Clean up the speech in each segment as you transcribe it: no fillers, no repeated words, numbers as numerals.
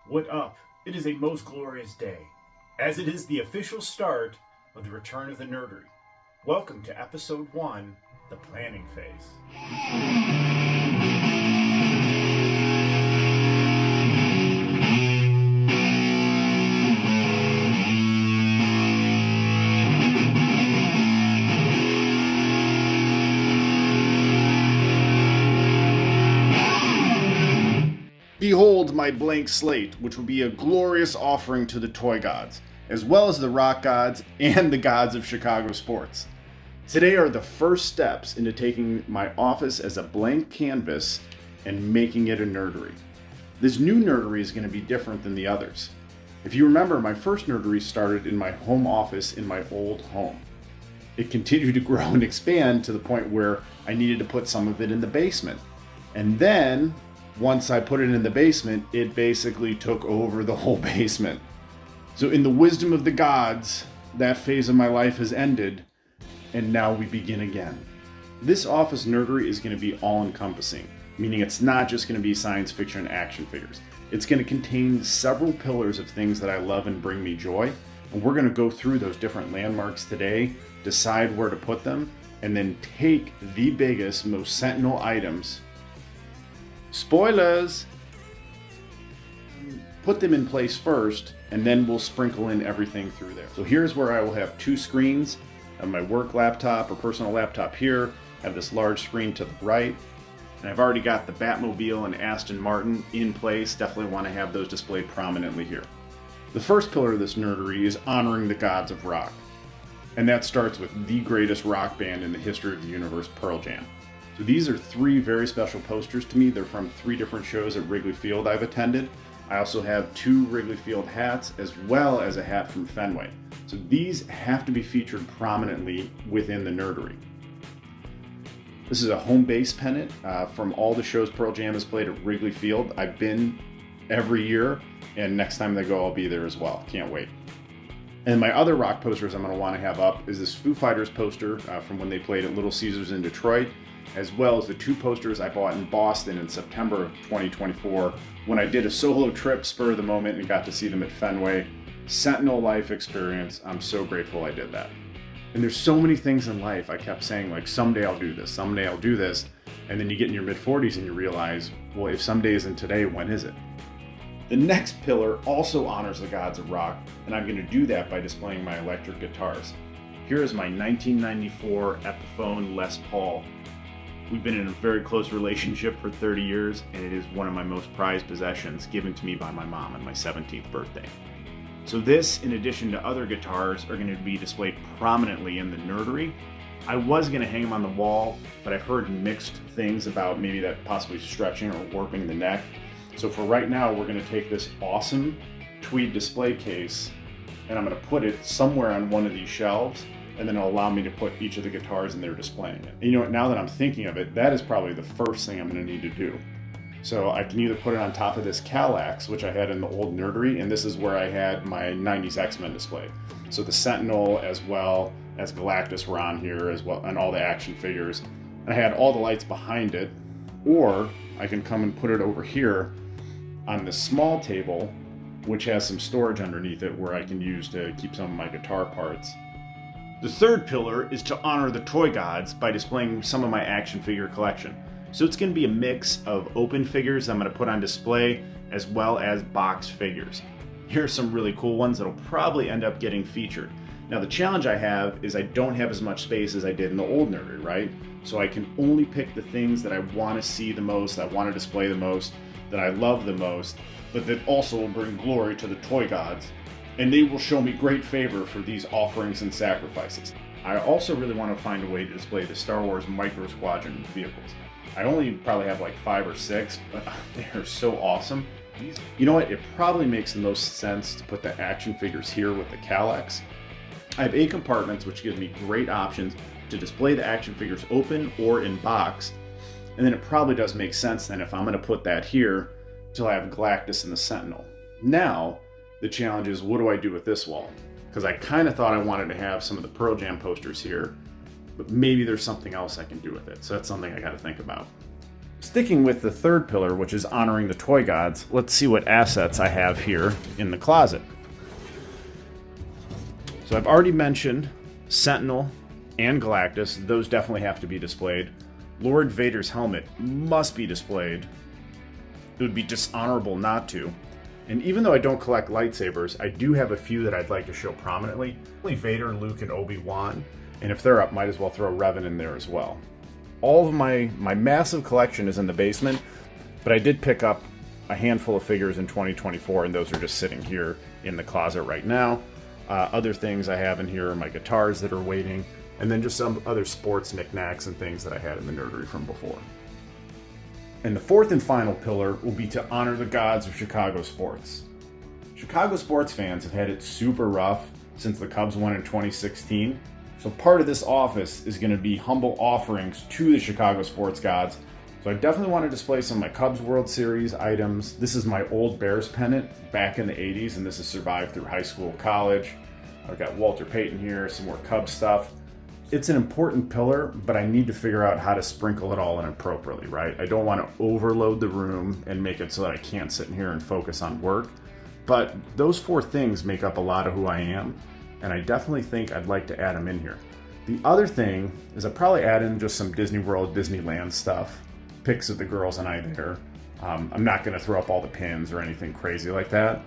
What up? It is a most glorious day, as it is the official start of the return of the Nerdery. Welcome to episode 1, the planning phase. Behold my blank slate, which will be a glorious offering to the toy gods, as well as the rock gods and the gods of Chicago sports. Today are the first steps into taking my office as a blank canvas and making it a nerdery. This new nerdery is going to be different than the others. If you remember, my first nerdery started in my home office in my old home. It continued to grow and expand to the point where I needed to put some of it in the basement. And then, once I put it in the basement, it basically took over the whole basement. So in the wisdom of the gods, that phase of my life has ended, and now we begin again. This office nerdery is going to be all-encompassing, meaning it's not just going to be science fiction action figures. It's going to contain several pillars of things that I love and bring me joy, and we're going to go through those different landmarks today, decide where to put them, and then take the biggest, most sentinel items, spoilers, put them in place first, and then we'll sprinkle in everything through there. So here's where I will have two screens. I have my work laptop or personal laptop here, I have this large screen to the right, and I've already got the Batmobile and Aston Martin in place. Definitely want to have those displayed prominently here. The first pillar of this nerdery is honoring the gods of rock, and that starts with the greatest rock band in the history of the universe, Pearl Jam. So these are three very special posters to me. They're from three different shows at Wrigley Field I've attended. I also have two Wrigley Field hats as well as a hat from Fenway. So these have to be featured prominently within the nerdery. This is a home base pennant from all the shows Pearl Jam has played at Wrigley Field. I've been every year, and next time they go, I'll be there as well. Can't wait. And my other rock posters I'm going to want to have up is this Foo Fighters poster from when they played at Little Caesars in Detroit, as well as the two posters I bought in Boston in September of 2024 when I did a solo trip spur of the moment and got to see them at Fenway. Sentinel life experience. I'm so grateful I did that. And there's so many things in life I kept saying, like, someday I'll do this, someday I'll do this. And then you get in your mid-40s and you realize, well, if someday isn't today, when is it? The next pillar also honors the gods of rock, and I'm going to do that by displaying my electric guitars. Here is my 1994 Epiphone Les Paul. We've been in a very close relationship for 30 years, and it is one of my most prized possessions given to me by my mom on my 17th birthday. So this, in addition to other guitars, are going to be displayed prominently in the nerdery. I was going to hang them on the wall, but I've heard mixed things about maybe that possibly stretching or warping the neck. So for right now, we're going to take this awesome tweed display case, and I'm going to put it somewhere on one of these shelves, and then it'll allow me to put each of the guitars in there displaying it. And you know what, now that I'm thinking of it, that is probably the first thing I'm going to need to do. So I can either put it on top of this Kallax, which I had in the old nerdery, and this is where I had my 90s X-Men display. So the Sentinel as well as Galactus were on here as well, and all the action figures. And I had all the lights behind it, or I can come and put it over here on this small table, which has some storage underneath it where I can use to keep some of my guitar parts. The third pillar is to honor the toy gods by displaying some of my action figure collection. So it's going to be a mix of open figures I'm going to put on display as well as box figures. Here are some really cool ones that'll probably end up getting featured. Now the challenge I have is I don't have as much space as I did in the old nerdery, right? So I can only pick the things that I want to see the most, I want to display the most, that I love the most, but that also will bring glory to the toy gods. And they will show me great favor for these offerings and sacrifices. I also really want to find a way to display the Star Wars Micro Squadron vehicles. I only probably have like 5 or 6, but they are so awesome. You know what? It probably makes the most sense to put the action figures here with the Kallax. I have 8 compartments, which gives me great options to display the action figures open or in box. And then it probably does make sense then if I'm going to put that here till I have Galactus and the Sentinel. Now, the challenge is, what do I do with this wall? Because I kind of thought I wanted to have some of the Pearl Jam posters here, but maybe there's something else I can do with it. So that's something I got to think about. Sticking with the third pillar, which is honoring the toy gods, let's see what assets I have here in the closet. So I've already mentioned Sentinel and Galactus. Those definitely have to be displayed. Lord Vader's helmet must be displayed. It would be dishonorable not to. And even though I don't collect lightsabers, I do have a few that I'd like to show prominently. Only Vader, Luke, and Obi-Wan. And if they're up, might as well throw Revan in there as well. All of my massive collection is in the basement, but I did pick up a handful of figures in 2024, and those are just sitting here in the closet right now. Other things I have in here are my guitars that are waiting, and then just some other sports knickknacks and things that I had in the Nerdery from before. And the fourth and final pillar will be to honor the gods of Chicago sports. Chicago sports fans have had it super rough since the Cubs won in 2016. So part of this office is going to be humble offerings to the Chicago sports gods. So I definitely want to display some of my Cubs World Series items. This is my old Bears pennant back in the 80s, and this has survived through high school, college. I've got Walter Payton here, some more Cubs stuff. It's an important pillar, but I need to figure out how to sprinkle it all in appropriately, right? I don't want to overload the room and make it so that I can't sit in here and focus on work. But those four things make up a lot of who I am, and I definitely think I'd like to add them in here. The other thing is I'd probably add in just some Disney World, Disneyland stuff, pics of the girls and I there. I'm not going to throw up all the pins or anything crazy like that,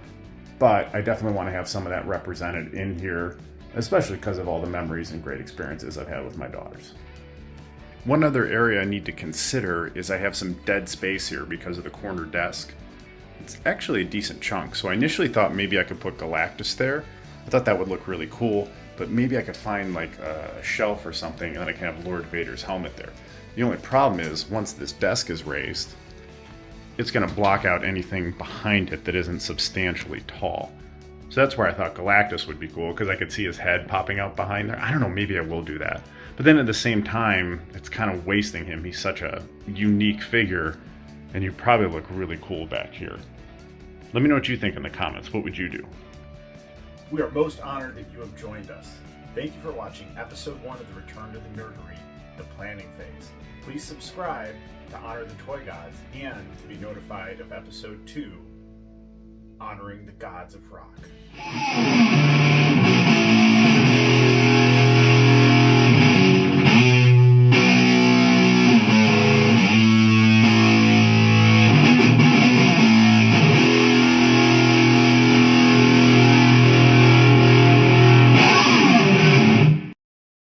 but I definitely want to have some of that represented in here, especially because of all the memories and great experiences I've had with my daughters. One other area I need to consider is I have some dead space here because of the corner desk. It's actually a decent chunk, so I initially thought maybe I could put Galactus there. I thought that would look really cool, but maybe I could find like a shelf or something and then I can have Lord Vader's helmet there. The only problem is once this desk is raised, it's going to block out anything behind it that isn't substantially tall. So that's where I thought Galactus would be cool, because I could see his head popping out behind there. I don't know, maybe I will do that. But then at the same time, it's kind of wasting him. He's such a unique figure, and you probably look really cool back here. Let me know what you think in the comments. What would you do? We are most honored that you have joined us. Thank you for watching episode 1 of the Return to the Nerdery, the planning phase. Please subscribe to honor the toy gods and to be notified of episode 2, honoring the gods of rock.